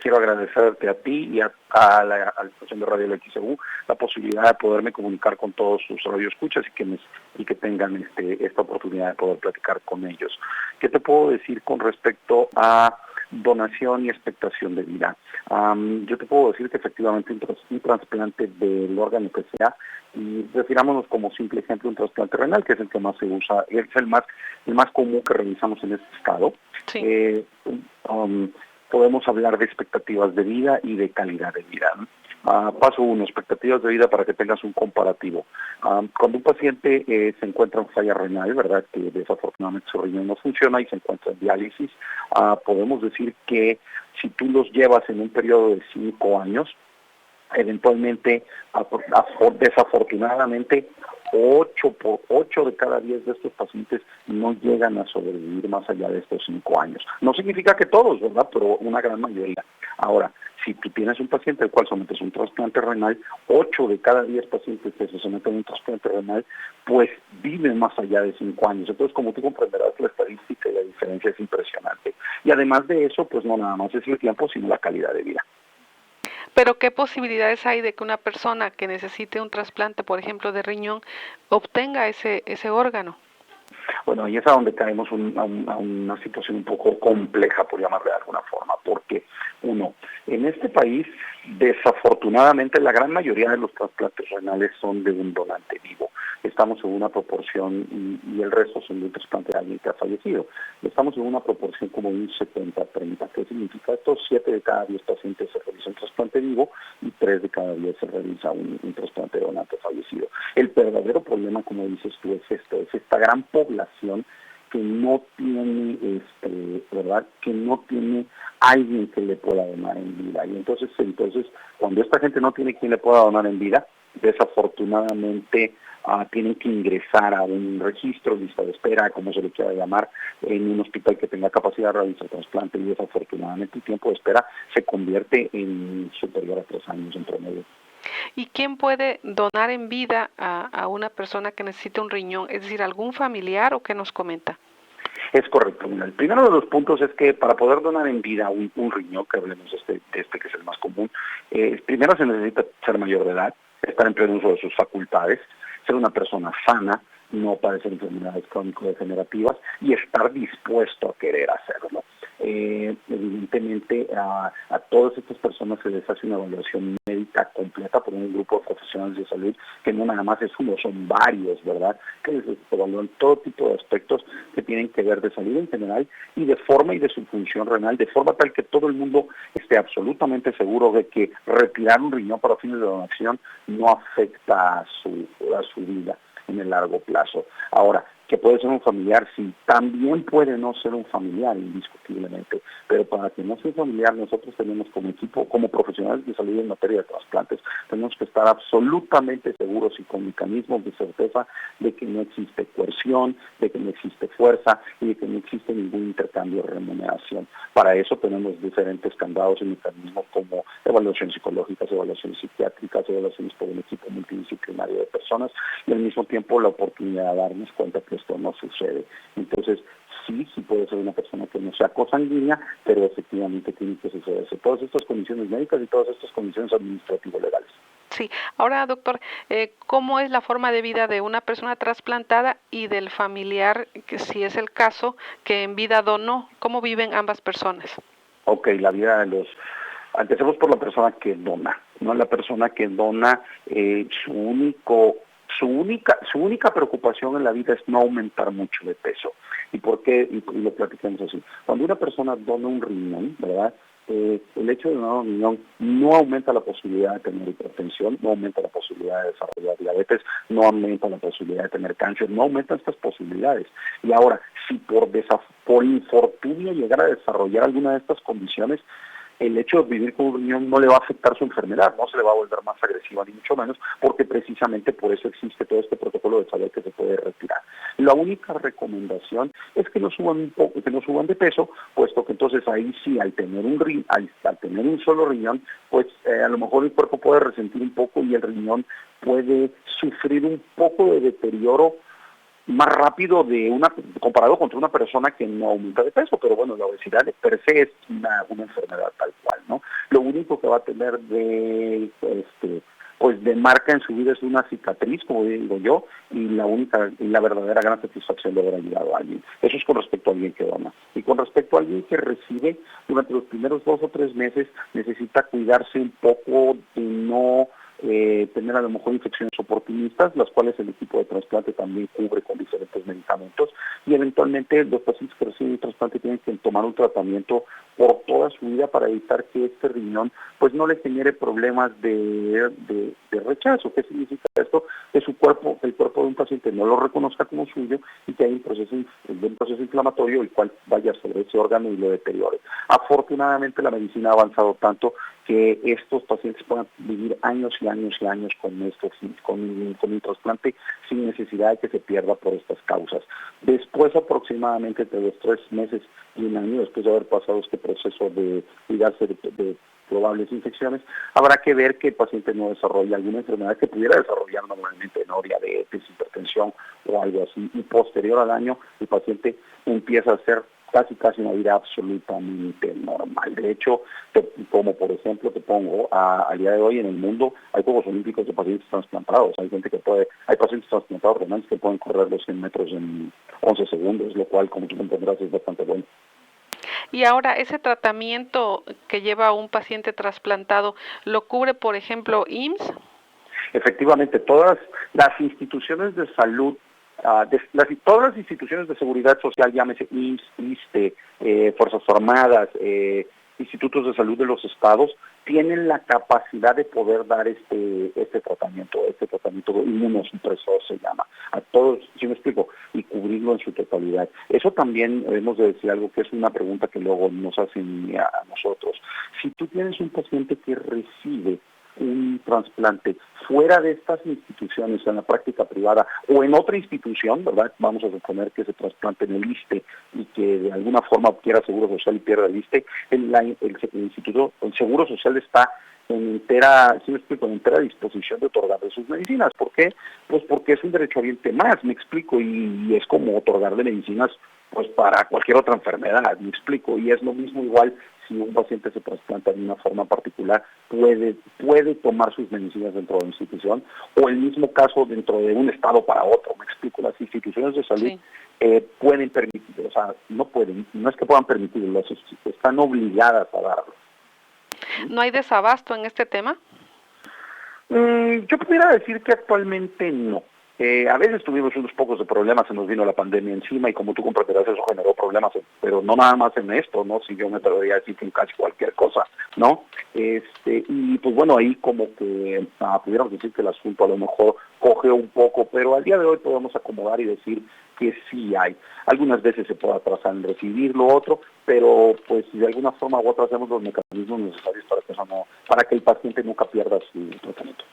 quiero agradecerte a ti y a la estación de Radio LXU la posibilidad de poderme comunicar con todos sus radioescuchas y que tengan esta oportunidad de poder platicar con ellos. ¿Qué te puedo decir con respecto a donación y expectación de vida? Yo te puedo decir que efectivamente un trasplante del órgano que sea, y refirámonos como simple ejemplo un trasplante renal, que es el que más se usa, es el más común que realizamos en este estado. Sí. Podemos hablar de expectativas de vida y de calidad de vida, ¿no? Paso 1, expectativas de vida para que tengas un comparativo. Cuando un paciente se encuentra en falla renal, ¿verdad?, que desafortunadamente su riñón no funciona y se encuentra en diálisis, podemos decir que si tú los llevas en un periodo de 5 años, eventualmente, desafortunadamente, 8 de cada 10 de estos pacientes no llegan a sobrevivir más allá de estos 5 años. No significa que todos, ¿verdad?, pero una gran mayoría. Ahora, si tú tienes un paciente al cual sometes un trasplante renal, 8 de cada 10 pacientes que se someten a un trasplante renal, pues viven más allá de 5 años. Entonces, como tú comprenderás, la estadística y la diferencia es impresionante. Y además de eso, pues no nada más es el tiempo, sino la calidad de vida. Pero ¿qué posibilidades hay de que una persona que necesite un trasplante, por ejemplo, de riñón, obtenga ese órgano? Bueno, ahí es a donde caemos a una situación un poco compleja, por llamarle de alguna forma, porque, uno, en este país, desafortunadamente, la gran mayoría de los trasplantes renales son de un donante vivo. Estamos en una proporción, y el resto son de un trasplante de alguien que ha fallecido. Estamos en una proporción como de un 70-30. ¿Qué significa esto? 7 de cada 10 pacientes se realiza un trasplante vivo y 3 de cada 10 se realiza un trasplante de donante fallecido. El verdadero problema, como dices tú, es esta gran población que no tiene, ¿verdad?, que no tiene alguien que le pueda donar en vida. Y entonces, cuando esta gente no tiene quien le pueda donar en vida, desafortunadamente tienen que ingresar a un registro, lista de espera, como se le quiera llamar, en un hospital que tenga capacidad de realizar trasplante, y desafortunadamente el tiempo de espera se convierte en superior a 3 años en promedio. ¿Y quién puede donar en vida a una persona que necesite un riñón? Es decir, ¿algún familiar o qué nos comenta? Es correcto. Mira, el primero de los puntos es que para poder donar en vida un riñón, que hablemos de este que es el más común, primero se necesita ser mayor de edad, estar en pleno uso de sus facultades, ser una persona sana, no padecer enfermedades crónico-degenerativas y estar dispuesto a querer hacerlo. Evidentemente a todas estas personas se les hace una evaluación médica completa por un grupo de profesionales de salud, que no nada más es uno, son varios, ¿verdad?, que les evalúan todo tipo de aspectos que tienen que ver de salud en general y de forma y de su función renal, de forma tal que todo el mundo esté absolutamente seguro de que retirar un riñón para fines de donación no afecta a su vida en el largo plazo. Ahora, que puede ser un familiar, sí, también puede no ser un familiar, indiscutiblemente, pero para que no sea un familiar, nosotros tenemos como equipo, como profesionales de salud en materia de trasplantes, tenemos que estar absolutamente seguros y con mecanismos de certeza de que no existe coerción, de que no existe fuerza y de que no existe ningún intercambio de remuneración. Para eso tenemos diferentes candados y mecanismos como evaluaciones psicológicas, evaluaciones psiquiátricas, evaluaciones por un equipo multidisciplinario de personas y al mismo tiempo la oportunidad de darnos cuenta que esto no sucede. Entonces, sí puede ser una persona que no sea cosanguínea, pero efectivamente tiene que sucederse todas estas condiciones médicas y todas estas condiciones administrativo-legales. Sí. Ahora, doctor, ¿cómo es la forma de vida de una persona trasplantada y del familiar, que si es el caso, que en vida donó? ¿Cómo viven ambas personas? Ok, la vida de los... Empecemos por la persona que dona, ¿no? La persona que dona, su única preocupación en la vida es no aumentar mucho de peso. ¿Y por qué? Y lo platicamos así. Cuando una persona dona un riñón, ¿verdad?, el hecho de donar un riñón no aumenta la posibilidad de tener hipertensión, no aumenta la posibilidad de desarrollar diabetes, no aumenta la posibilidad de tener cáncer, no aumenta estas posibilidades. Y ahora, si por infortunio llegara a desarrollar alguna de estas condiciones, el hecho de vivir con un riñón no le va a afectar su enfermedad, no se le va a volver más agresiva ni mucho menos, porque precisamente por eso existe todo este protocolo de saber que se puede retirar. La única recomendación es que no suban un poco, que no suban de peso, puesto que entonces ahí sí, al tener un solo riñón, pues a lo mejor el cuerpo puede resentir un poco y el riñón puede sufrir un poco de deterioro más rápido comparado contra una persona que no aumenta de peso, pero bueno, la obesidad de per se es una enfermedad tal cual, ¿no? Lo único que va a tener pues de marca en su vida es una cicatriz, como digo yo, y la verdadera gran satisfacción de haber ayudado a alguien. Eso es con respecto a alguien que dona. Y con respecto a alguien que recibe, durante los primeros 2 o 3 meses necesita cuidarse un poco de no tener a lo mejor infecciones oportunistas, las cuales el equipo de trasplante también cubre con diferentes medicamentos, y eventualmente los pacientes que reciben un trasplante tienen que tomar un tratamiento por toda su vida para evitar que este riñón pues no le genere problemas de rechazo. ¿Qué significa esto? Que el cuerpo de un paciente no lo reconozca como suyo y que hay un proceso inflamatorio el cual vaya sobre ese órgano y lo deteriore. Afortunadamente la medicina ha avanzado tanto que estos pacientes puedan vivir años y años y años con un trasplante sin necesidad de que se pierda por estas causas. Después, aproximadamente entre los 3 meses y 1 año, después de haber pasado este proceso de cuidarse de probables infecciones, habrá que ver que el paciente no desarrolla alguna enfermedad que pudiera desarrollar normalmente, ¿no? Diabetes, hipertensión o algo así, y posterior al año el paciente empieza a hacer casi una vida absolutamente normal. De hecho, como por ejemplo te pongo, al día de hoy en el mundo hay Juegos Olímpicos de pacientes trasplantados, hay pacientes trasplantados renales que pueden correr los 100 metros en 11 segundos, lo cual, como tú comprenderás, es bastante bueno. Y ahora, ese tratamiento que lleva un paciente trasplantado, ¿lo cubre, por ejemplo, IMSS? Efectivamente, todas las instituciones de salud, todas las instituciones de seguridad social, llámese IMSS, ISSSTE, Fuerzas Armadas, institutos de salud de los estados, tienen la capacidad de poder dar este tratamiento inmunosupresor se llama, a todos, ¿sí me explico? Y cubrirlo en su totalidad. Eso también debemos de decir algo que es una pregunta que luego nos hacen a nosotros. Si tú tienes un paciente que recibe un trasplante fuera de estas instituciones, en la práctica privada o en otra institución, ¿verdad? Vamos a suponer que se trasplante en el ISSSTE y que de alguna forma obtiera seguro social y pierda el ISSSTE, el seguro social está en entera disposición de otorgarle sus medicinas. ¿Por qué? Pues porque es un derechohabiente más, me explico, y es como otorgarle medicinas pues para cualquier otra enfermedad, me explico, y es lo mismo igual si un paciente se trasplanta de una forma particular, puede tomar sus medicinas dentro de la institución, o el mismo caso dentro de un estado para otro, me explico, las instituciones de salud pueden permitir, o sea, no es que puedan permitirlo, están obligadas a darlo. ¿No hay desabasto en este tema? Yo pudiera decir que actualmente no. A veces tuvimos unos pocos de problemas, se nos vino la pandemia encima y como tú comprenderás eso generó problemas, pero no nada más en esto, ¿no? Si yo me atrevería a decir que en casi cualquier cosa, ¿no? Y pues bueno, ahí como que pudiéramos decir que el asunto a lo mejor coge un poco, pero al día de hoy podemos acomodar y decir que sí hay. Algunas veces se puede atrasar en recibir lo otro, pero pues de alguna forma u otra hacemos los mecanismos necesarios para que el paciente nunca pierda su tratamiento.